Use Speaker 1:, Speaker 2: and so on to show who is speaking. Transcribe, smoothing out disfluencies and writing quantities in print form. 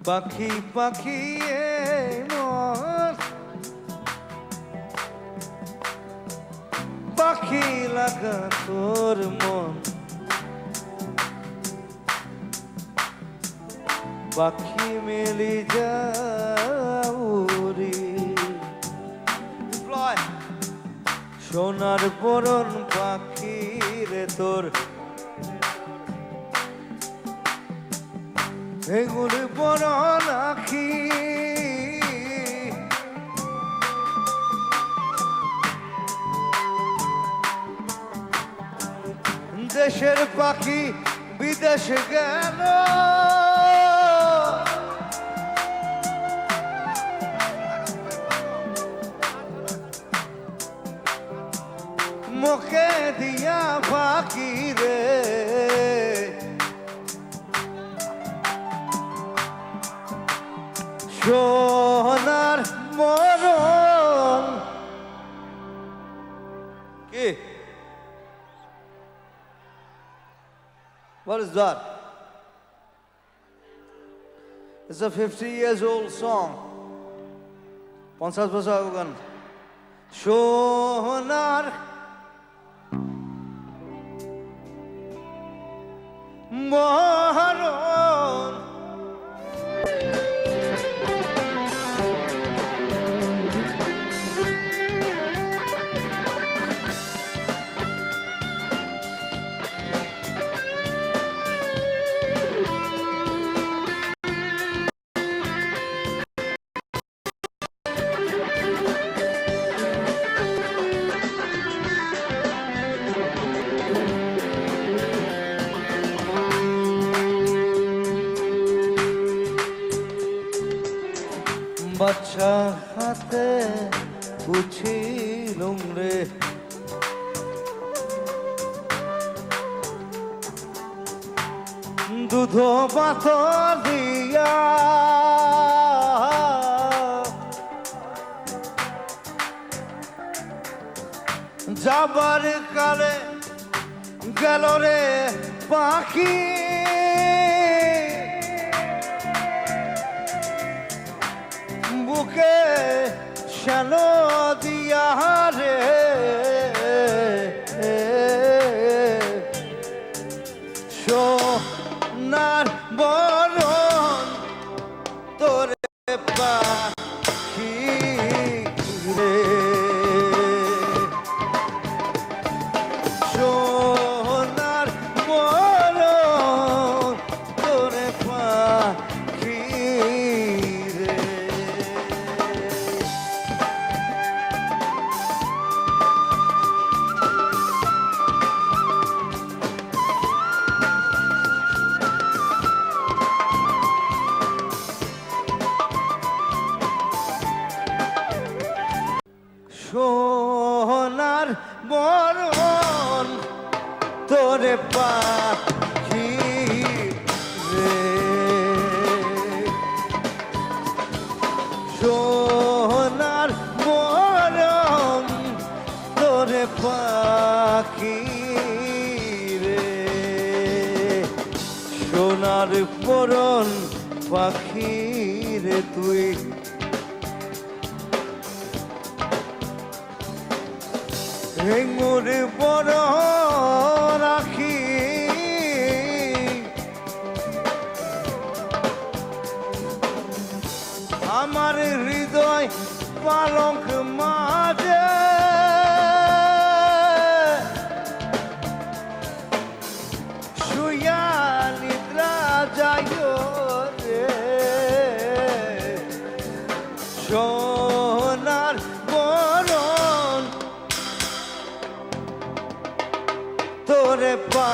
Speaker 1: পাখি পাখি মন পাখি লাগা তোর মন পাখি মেলি যাউরি সোনার পরন পাখি রে তোর ভেঙুর পরন আখি দেশের পাখি বিদেশে গেল মুখে দিয়া ফাঁকি রে সোনার মরণ কি? What is that? It's a 50 years old song. 50 বছর আগে গান। সোনার মরণ বাচ্চা হাতে পুছিলুম রে দুধ পাথর দিয়া যাবার কালে গেল রে পাখি বুকে শালো দিয়া রে সোনার বরণ তোরে পাখি রে সোনার বরণ তোরে পাখি সোনার বরণ তোরে পাখি রে সোনার বরণ তোরে পাখি রে সোনার বরণ পাখি রে তুই ভেঙুর বড় রাখি আমার হৃদয় পালঙ্ক মাঝে শুয়া নিদ্রা যায় রে সোনার তোরে পা